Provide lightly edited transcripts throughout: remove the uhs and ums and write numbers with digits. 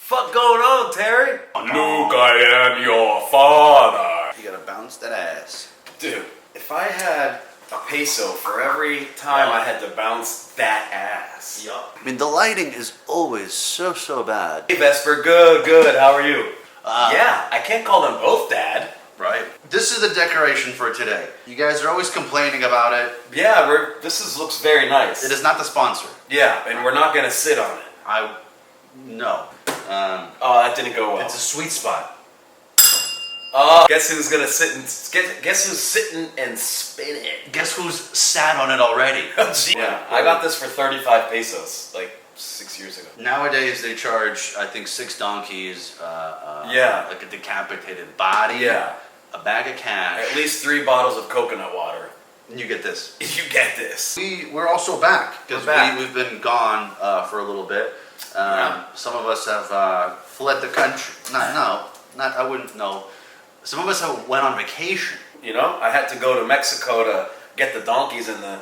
Fuck going on, Terry? Luke, I am your father. You gotta bounce that ass. Dude, if I had a peso for every time I had to bounce that ass. Yup. I mean, the lighting is always so bad. Hey Vesper, good. How are you? Yeah, I can't call them both Dad. Right. This is the decoration for today. You guys are always complaining about it. Yeah, looks very nice. It is not the sponsor. Yeah, and we're not gonna sit on it. No. Oh, that didn't go well. It's a sweet spot. Guess who's gonna guess who's sitting and spin it? Guess who's sat on it already? Yeah, I got this for 35 pesos, like 6 years ago. Nowadays they charge, I think, 6 donkeys. Yeah. Like a decapitated body. Yeah. A bag of cash. At least 3 bottles of coconut water. And you get this. You get this. We're also back because We're back. we've been gone for a little bit. Some of us have fled the country. I wouldn't know. Some of us have went on vacation. You know, I had to go to Mexico to get the donkeys and I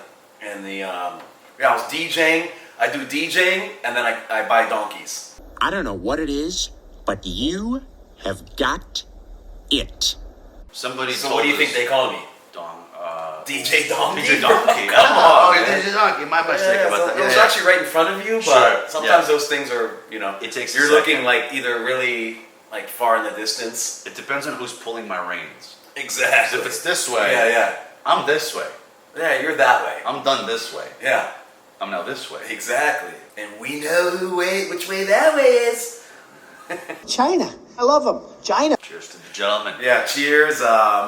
was DJing. I do DJing and then I buy donkeys. I don't know what it is, but you have got it. Somebody. So what do you think they call me? DJ Donkey. DJ Donkey. Come on. DJ Donkey. My mistake about that. It was actually right in front of you, but sometimes those things are, It takes. You're looking like either really like far in the distance. It depends on who's pulling my reins. Exactly. If it's this way, yeah. I'm this way. Yeah, you're that way. I'm done this way. Yeah. I'm now this way. Exactly. And we know which way that way is. China. I love them. China. Cheers to the gentleman. Yeah, cheers.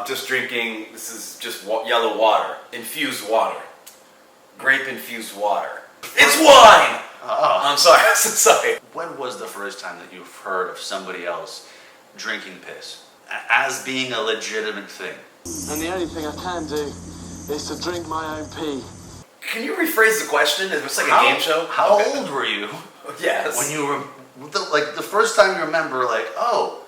Just drinking, this is just yellow water. Infused water. Grape infused water. It's wine! I'm sorry, I'm so sorry. When was the first time that you've heard of somebody else drinking piss as being a legitimate thing? And the only thing I can do is to drink my own pee. Can you rephrase the question? Is this like a game show? How old were you? Yes. When you were, the first time you remember, like, oh,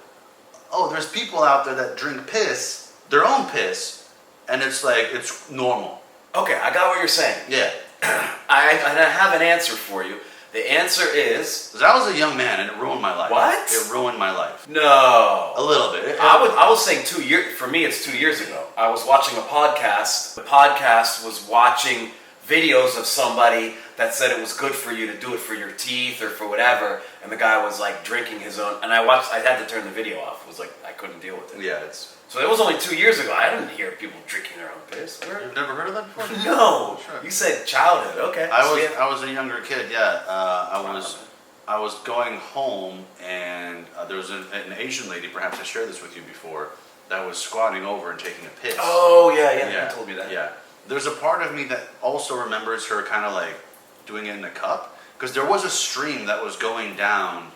there's people out there that drink piss, their own piss, and it's like, it's normal. Okay, I got what you're saying. Yeah. I have an answer for you. The answer is... Because I was a young man and it ruined my life. What? It ruined my life. No. A little bit. I was saying 2 years... For me, it's 2 years ago. I was watching a podcast. The podcast was watching videos of somebody that said it was good for you to do it for your teeth or for whatever. And the guy was like drinking his own... And I had to turn the video off. It was like, I couldn't deal with it. Yeah, it's... So it was only 2 years ago. I didn't hear people drinking their own piss. You've never heard of that before? No. Sure. You said childhood. Okay. I was a younger kid. Yeah. I was going home and there was an Asian lady. Perhaps I shared this with you before. That was squatting over and taking a piss. Oh yeah. You told me that. Yeah. There's a part of me that also remembers her kind of like doing it in a cup because there was a stream that was going down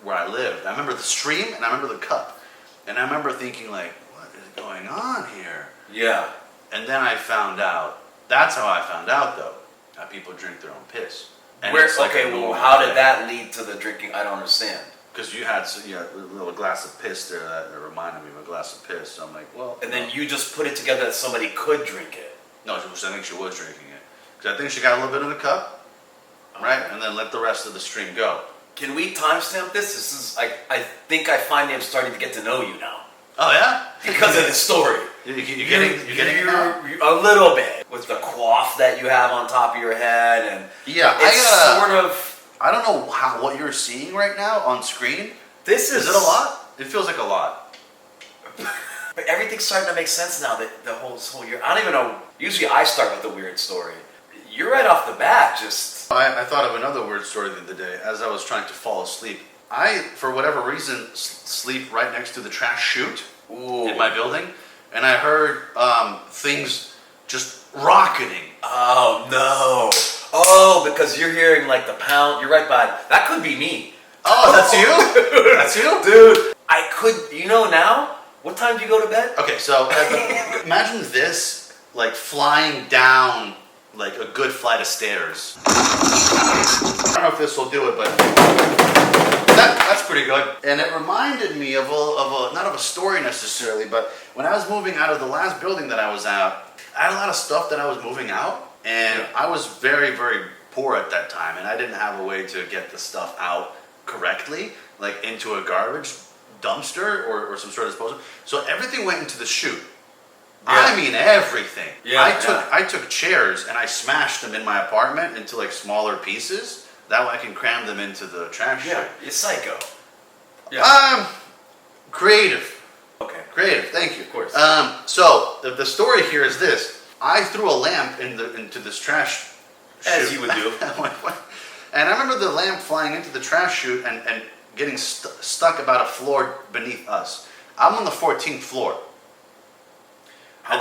where I lived. I remember the stream and I remember the cup. And I remember thinking, like, what is going on here? Yeah. And then I found out, that's how I found out, though, how people drink their own piss. And How did that lead to the drinking? I don't understand. Because you had a little glass of piss there that reminded me of a glass of piss. So I'm like, well... And then you just put it together that somebody could drink it. No, I think she was drinking it. Because I think she got a little bit in the cup, right? And then let the rest of the stream go. Can we timestamp this? This is I think I finally am starting to get to know you now. Oh yeah? Because of the story. You're getting it now? A little bit with the coif that you have on top of your head and yeah, it's I don't know what you're seeing right now on screen. Is it a lot? It feels like a lot. But everything's starting to make sense now that the whole year. I don't even know. Usually I start with a weird story. You're right off the bat just... I thought of another weird story the other day as I was trying to fall asleep. I, for whatever reason, sleep right next to the trash chute in my building. And I heard things just rocketing. Oh, no. Oh, because you're hearing like the pound. You're right by... That could be me. Oh, that's you? That's you? Dude, I could... You know now? What time do you go to bed? Okay, so imagine this, like flying down like a good flight of stairs. I don't know if this will do it, but that's pretty good. And it reminded me of not of a story necessarily, but when I was moving out of the last building that I was at, I had a lot of stuff that I was moving out, and I was very, very poor at that time, and I didn't have a way to get the stuff out correctly, like into a garbage dumpster or some sort of disposal. So everything went into the chute. I mean everything. Yeah, I took chairs and I smashed them in my apartment into like smaller pieces. That way I can cram them into the trash chute. You're psycho. Yeah. Creative. Okay. Creative. Thank you. Of course. So the story here is this: I threw a lamp into this trash chute. As you would do. And I remember the lamp flying into the trash chute and getting stuck about a floor beneath us. I'm on the 14th floor. I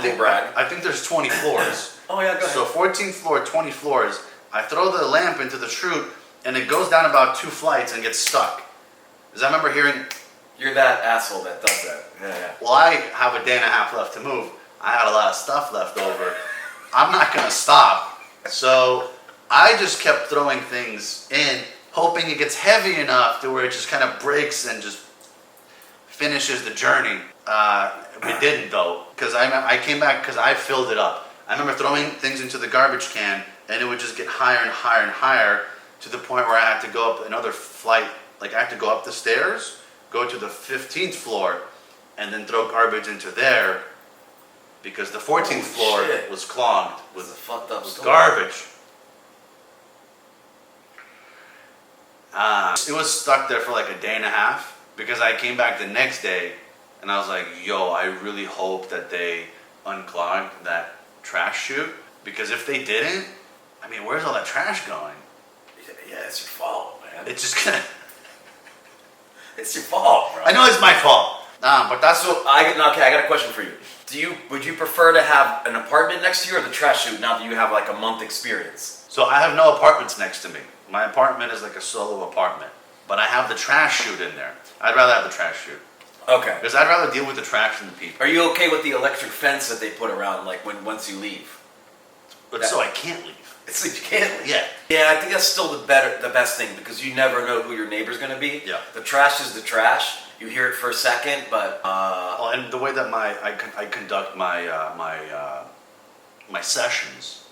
think there's 20 floors. Oh yeah, go ahead. So 14th floor, 20 floors. I throw the lamp into the chute, and it goes down about 2 flights and gets stuck. Because I remember hearing, You're that asshole that does that. Yeah. well, I have a day and a half left to move. I had a lot of stuff left over. I'm not going to stop. So I just kept throwing things in, hoping it gets heavy enough to where it just kind of breaks and just finishes the journey. We didn't though, because I came back because I filled it up. I remember throwing things into the garbage can, and it would just get higher and higher and higher to the point where I had to go up another flight. Like I had to go up the stairs, go to the 15th floor, and then throw garbage into there because the 14th floor was clogged with fucked up story. garbage. It was stuck there for like a day and a half because I came back the next day and I was like, yo, I really hope that they unclogged that trash chute, because if they didn't, I mean, where's all that trash going? Yeah, it's your fault, man. It's just gonna... It's your fault, bro. I know it's my fault. But that's what... I got a question for you. Would you prefer to have an apartment next to you or the trash chute now that you have like a month experience? So I have no apartments next to me. My apartment is like a solo apartment. But I have the trash chute in there. I'd rather have the trash chute. Okay. Because I'd rather deal with the trash than the people. Are you okay with the electric fence that they put around, like once you leave? But so I can't leave. It's like you can't leave. Yeah. Yeah, I think that's still the best thing, because you never know who your neighbor's gonna be. Yeah. The trash is the trash. You hear it for a second, but Well, and the way that I conduct my sessions.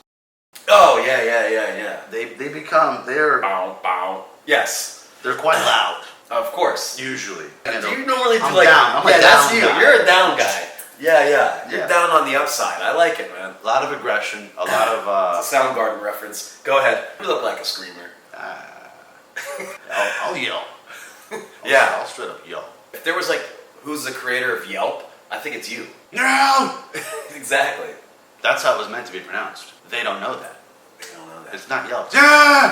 Oh yeah. They're Bow bow. Yes. they're quite loud. Of course. Usually. Do you normally do I'm like down. I'm a yeah, that's down you. guy. You're a down guy. Yeah. You're Yeah. down on the upside. I like it, man. A lot of aggression. A lot of It's a Soundgarden reference. Go ahead. You look like a screamer. I'll yell. Yeah. I'll straight up yell. If there was like, who's the creator of Yelp? I think it's you. No. Exactly. That's how it was meant to be pronounced. They don't know that. They don't know that. It's not Yelp. They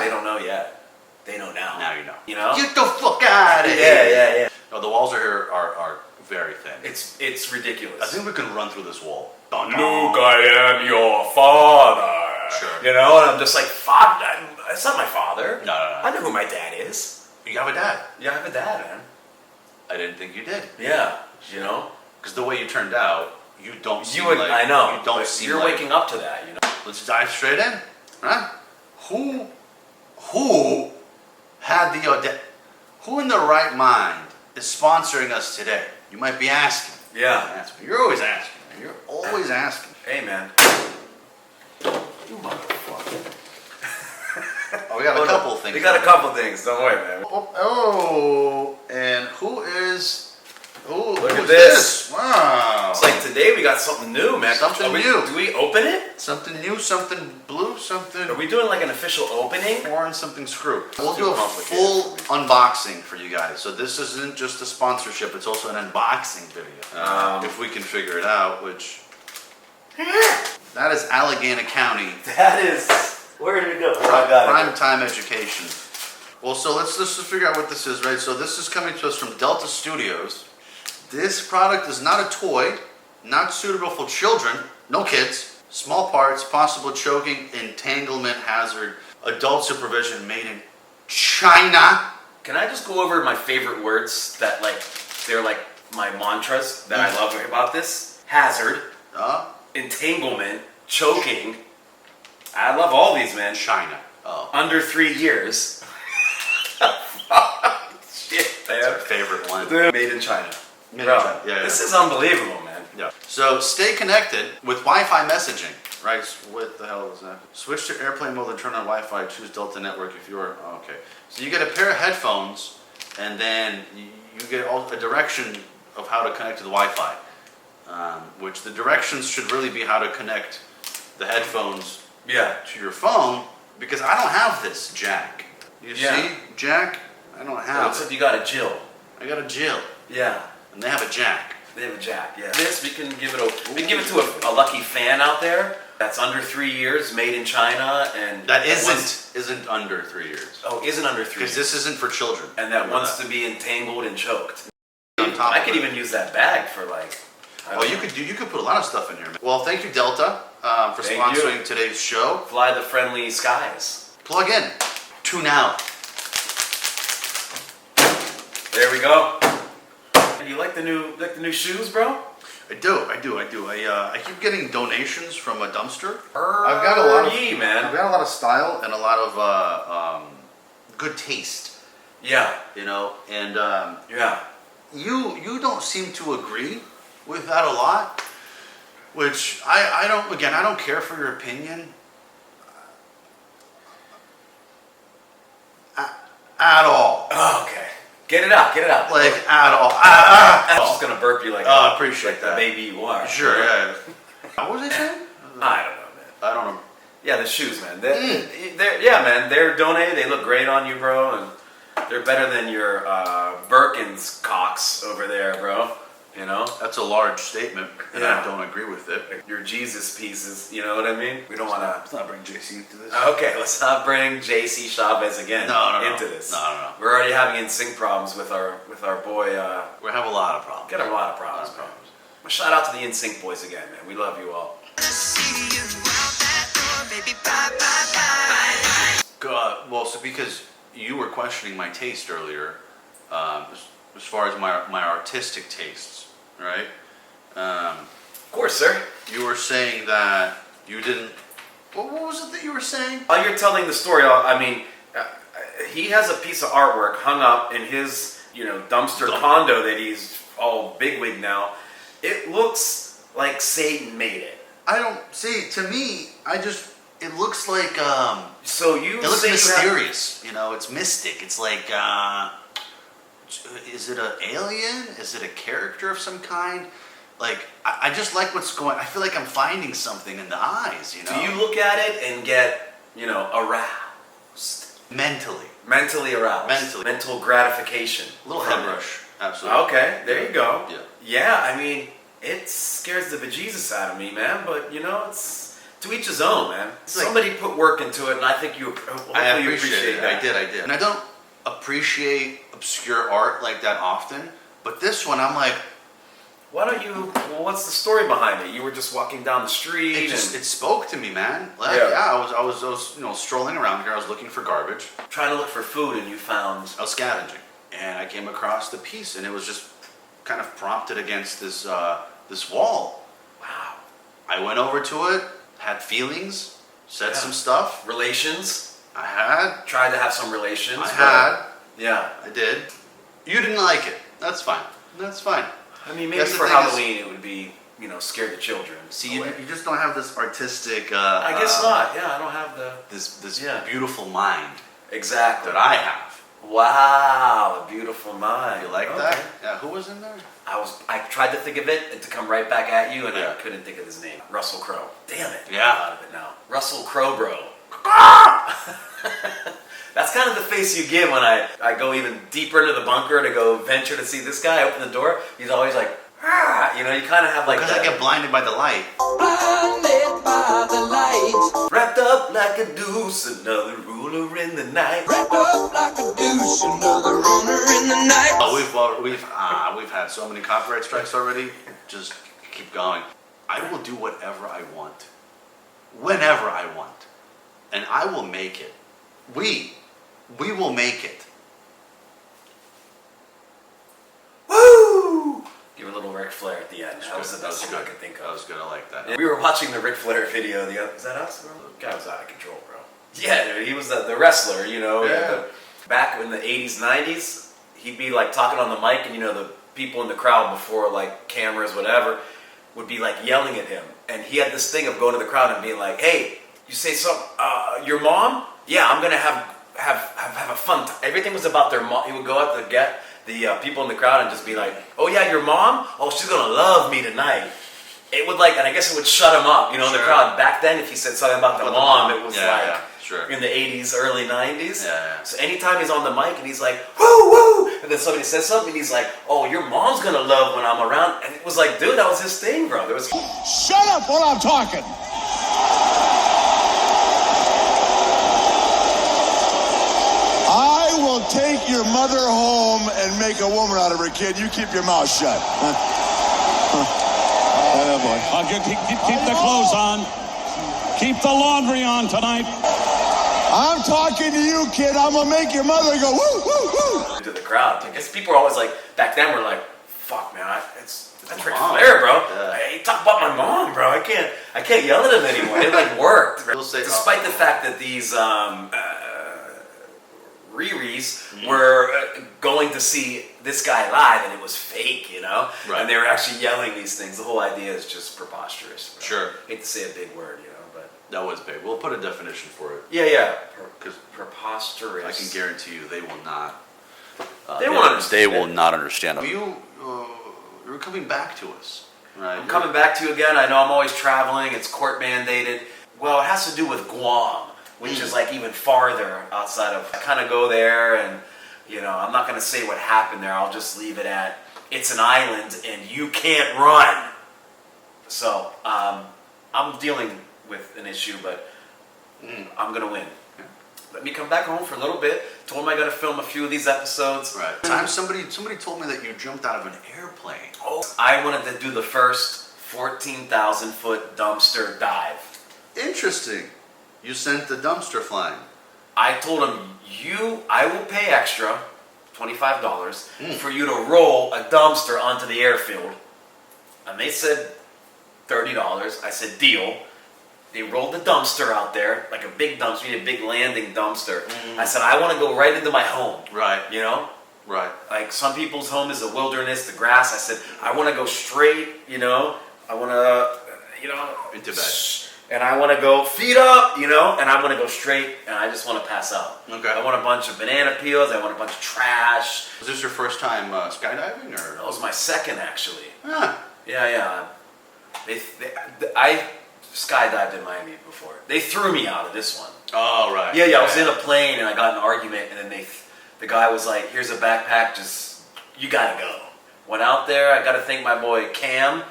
don't know yet. They know now. Now you know. You know? Get the fuck out of here. Yeah. No, the walls are here are very thin. It's ridiculous. I think we can run through this wall. Luke, I am your father. Sure. You know, and I'm just like, fuck, that's not my father. No. I know who my dad is. You have a dad. Yeah, I have a dad, man. I didn't think you did. Yeah, you know? Because the way you turned out, you don't seem You would, like... I know. You don't but seem You're like... waking up to that, you know? Let's dive straight in. Huh? Who had the audacity... Who in their right mind is sponsoring us today? You might be asking. Yeah. You're always asking. You're always asking. Hey, man. You motherfucker. Oh, we got a couple of things. We got a couple things. Don't worry, man. Oh, and who is... Oh, Look who at is this. Wow. It's like today we got something new, man. Something new. Do we open it? Something new, something blue, something... Are we doing like an official opening? Or something screw. We'll too do a complicated full for me. unboxing for you guys. So this isn't just a sponsorship, it's also an unboxing video. If we can figure it out, which... That is Allegheny County. That is... Where did it go? I got Prime time education. Well, so let's just figure out what this is, right? So this is coming to us from Delta Studios. This product is not a toy, not suitable for children, no kids. Small parts, possible choking, entanglement hazard, adult supervision, made in China. Can I just go over my favorite words that they're like my mantras that I love about this? Hazard, entanglement, choking. I love all these, man. China. Oh. Under 3 years. Shit, man. That's our favorite one. Made in China. Made in Bro, China. Yeah. This is unbelievable, man. Yeah. So stay connected with Wi-Fi messaging. Right? What the hell was that? Switch to airplane mode and turn on Wi-Fi. Choose Delta Network if you're... okay. So you get a pair of headphones and then you get a direction of how to connect to the Wi-Fi, which the directions should really be how to connect the headphones to your phone, because I don't have this jack. You see, jack? I don't have Looks it. like you got a Jill. I got a Jill, Yeah. and they have a jack. They have a jack, yeah. This, we can give it to a lucky fan out there that's under 3 years, made in China, and That isn't under 3 years. Oh, isn't under 3 Because years. this isn't for children. And that wants to be entangled and choked. On top I of could it. even use that bag for like. Oh, you could put a lot of stuff in here. Well, thank you, Delta, for Thank sponsoring you. today's show. Fly the friendly skies. Plug in, tune out. There we go. You like the new shoes, bro? I do. I keep getting donations from a dumpster. I've got a lot of man. I've got a lot of style and a lot of good taste. Yeah. You know, and Yeah. you don't seem to agree with that a lot, which I don't. Again, I don't care for your opinion at all. Oh, okay. Get it out. Like at all. I'm just gonna burp you like. I appreciate like the that. baby you are. Sure. Yeah. What was I saying? I don't know, man. I don't know. Yeah, the shoes, man. They're donated. They look great on you, bro, and they're better than your Birkins cocks over there, bro. You know, That's a large statement, and Yeah. I don't agree with it. your Jesus pieces. You know what I mean? We don't want to. Let's not bring JC into this. Okay, let's not bring JC Chavez again No. into this. No. We're already having in-sync problems with our boy. We have a lot of problems. Got a lot of problems, bro. Well, shout out to the in-sync boys again, man. We love you all. Well, so because you were questioning my taste earlier, as far as my artistic tastes, right? Of course, sir. You were saying that you didn't. What was it that you were saying? While you're telling the story, I mean, he has a piece of artwork hung up in his, dumpster condo that he's all bigwig now. It looks like Satan made it. I don't see. To me, it looks like So you it looks say you have- mysterious. It's mystic. It's like is it an alien? Is it a character of some kind? Like I just like what's going. I feel like I'm finding something in the eyes. Do you look at it and get, aroused? Mentally aroused. Mentally. Mental gratification. A little from head it. rush. Absolutely. Okay, there you go. Yeah. Yeah, I mean, it scares the bejesus out of me, man. But it's to each his own, man. like- Somebody put work into it, and I think hopefully I you appreciate it. that. I did. And I don't appreciate obscure art like that often. But this one, I'm like, Why don't you? Well, what's the story behind it? You were just walking down the street. it spoke to me, man. Like, Yeah. I was strolling around here. I was looking for garbage. trying to look for food, and you found. I was scavenging, and I came across the piece, and it was just kind of prompted against this wall. Wow. I went over to it, had feelings, said Yeah. some stuff. Relations. Tried to have some relations. I but- had. Yeah. I did. You didn't like it. That's fine. I mean, maybe That's the for thing is- Halloween it would be, scare the children. See, you just don't have this artistic. I guess not. Yeah, I don't have the. This Yeah. beautiful mind Exactly. that I have. Wow, a beautiful mind. You like Okay. that? Yeah. Who was in there? I tried to think of it and to come right back at you, and Yeah. I couldn't think of his name. Russell Crowe. Damn it. Yeah. I'm out of it now. Russell Crowe, bro. That's kind of the face you give when I go even deeper into the bunker to go venture to see this guy. Open the door. He's always like, you kind of have like Because that. I get blinded by the light. Blinded by the light, Wrapped up like a deuce, another ruler in the night. wrapped up like a douche, another runner in the night. Oh, we've had so many copyright strikes already. Just keep going. I will do whatever I want, whenever I want, and I will make it. We will make it. Woo! Give a little Ric Flair at the end. That was the best thing I could think That of. was good. I like that. We were watching the Ric Flair video. Was that us, bro? The guy was out of control, bro. Yeah, dude, he was the wrestler, Yeah. Back in the 80s, 90s, he'd be like talking on the mic, and the people in the crowd before like cameras, whatever, would be like yelling at him. And he had this thing of going to the crowd and being like, "Hey, you say something, your mom? Yeah, I'm gonna have have a fun time. Everything was about their mom. He would go out to get the people in the crowd and just be like, "Oh yeah, your mom? Oh, she's gonna love me tonight." It would and I guess it would shut him up, the crowd. Back then, if he said something about the mom, it was in the 80s, early 90s. Yeah. So anytime he's on the mic and he's like, "Woo, woo," and then somebody says something and he's like, "Oh, your mom's gonna love when I'm around," and it was like, dude, that was his thing, bro. Shut up while I'm talking. I will take your mother home and make a woman out of her, kid. You keep your mouth shut. Oh, boy. Keep the clothes on. Keep the laundry on tonight. I'm talking to you, kid. I'm going to make your mother go, woo, woo, woo. To the crowd. I guess people were always like, back then were like, fuck, man, that's Ric Flair, bro. Yeah. Hey, talk about my mom, bro. I can't yell at him anymore. It worked. Despite the fact that these Riris were going to see this guy live and it was fake, Right. and they were actually yelling these things. The whole idea is just preposterous. Bro. Sure. Hate to say a big word, but That was big. We'll put a definition for it. yeah, Because preposterous. I can guarantee you they will not. They won't understand. They will not understand. You're coming back to us, right? I'm coming back to you again. I know I'm always traveling. It's court mandated. Well, it has to do with Guam, which is even farther outside of. I kind of go there, and I'm not going to say what happened there. I'll just leave it at it's an island, and you can't run. So I'm dealing with an issue, but I'm going to win. Let me come back home for a little bit. Told him I got to film a few of these episodes. Right. Somebody told me that you jumped out of an airplane. Oh, I wanted to do the first 14,000-foot dumpster dive. Interesting. You sent the dumpster flying. I told him, I will pay extra, $25, for you to roll a dumpster onto the airfield. And they said $30. I said, deal. They rolled the dumpster out there, like a big dumpster, a big landing dumpster. I said, I want to go right into my home. Right. Right. Like some people's home is the wilderness, the grass. I said, I want to go straight, I want to, Into bed. And I want to go feet up, and I want to go straight, and I just want to pass out. Okay. I want a bunch of banana peels. I want a bunch of trash. Was this your first time skydiving, or? That was my second, actually. Ah. Yeah. I skydived in Miami before. They threw me out of this one. Oh, right. Yeah. I was in a plane, and I got in an argument, and then the guy was like, "Here's a backpack. You gotta go." Went out there. I got to thank my boy Cam.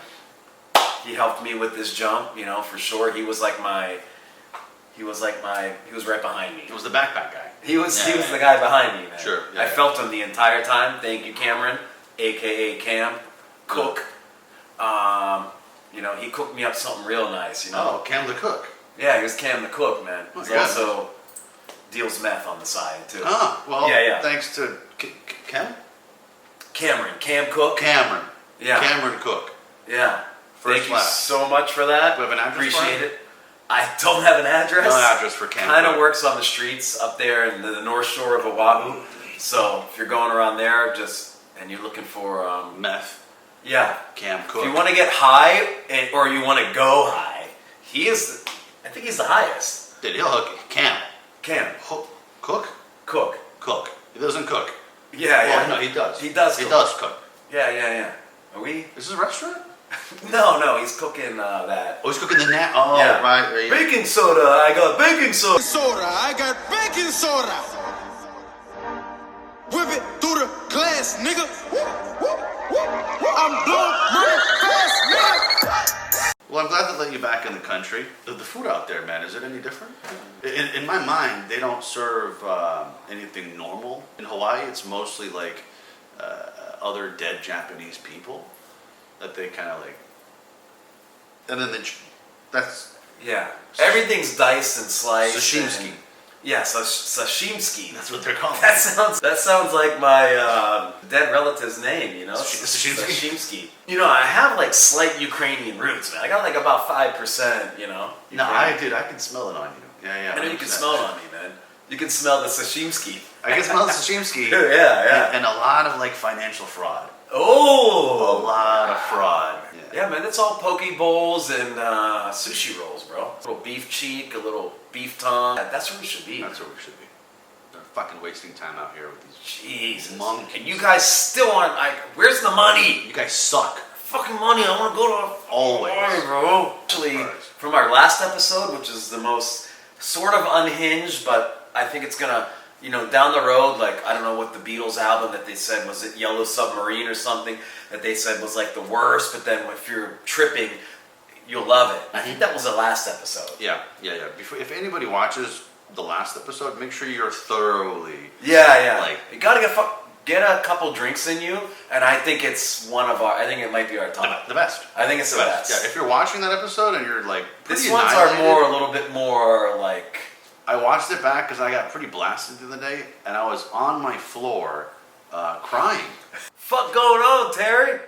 He helped me with this jump, for sure. He was right behind me. It was the backpack guy. He was the guy behind me, man. Sure. Yeah, I felt him the entire time. Thank you, Cameron, aka Cam, cook. He cooked me up something real nice, Oh, Cam the cook. Yeah, he was Cam the cook, man. Oh, He's yeah. also deals meth on the side, too. Ah, well, Yeah. thanks to Cam Cam Cook. Cameron. Yeah. Cameron Cook. Yeah. First Thank class. you so much for that. Do we have an address Appreciate for it. I don't have an address. No address for Cam. Kind of works on the streets up there in the North Shore of Oahu. So if you're going around there, and you're looking for Meth. yeah, Cam Cook. if you want to get high or you want to go high, I think he's the highest. He'll hook you. Cam. Cook? Cook. Cook. He doesn't cook. Yeah. No, he does. He does. He cook. does cook. Yeah. Are we? Is this a restaurant? No. He's cooking that. Oh, he's cooking the net. Oh, Yeah. right. Baking soda. I got baking soda. I got baking soda. Whip it through the glass, nigga. I'm blowing money fast, nigga. Well, I'm glad to let you back in the country. The food out there, man, is it any different? In my mind, they don't serve anything normal. In Hawaii, it's mostly like other dead Japanese people that they kind of like. And then that's Yeah. Everything's diced and sliced. sashimski. Yeah, sashimski. That's what they're called. That sounds like my dead relative's name, Sashimski? Sashimski. I have like slight Ukrainian roots, man. I got like about 5%, No, Ukrainian. I can smell it on you. Yeah. I know you can smell it on me, man. You can smell the sashimski. I can smell the sashimski. Yeah. And a lot of like financial fraud. Oh! A lot of fraud. Yeah, man, that's all poke bowls and sushi rolls, bro. A little beef cheek, a little beef tongue. That's where we should be. That's where we should be. fucking wasting time out here with these Jesus. monkeys. And you guys still aren't like, where's the money? You guys suck. Fucking money, I want to go to Always. bro. Actually, from our last episode, which is the most sort of unhinged, but I think it's gonna, down the road, like, I don't know what the Beatles album that they said, was it Yellow Submarine or something, that they said was like the worst, but then if you're tripping, you'll love it. I think that was the last episode. Yeah. If anybody watches the last episode, make sure you're thoroughly. Yeah. Like, you gotta get a couple drinks in you, and I think it's I think it might be our top. the best. I think it's the best. Yeah, if you're watching that episode and you're like, These ones are a little bit more like. I watched it back because I got pretty blasted the other day, and I was on my floor crying. Fuck going on, Terry?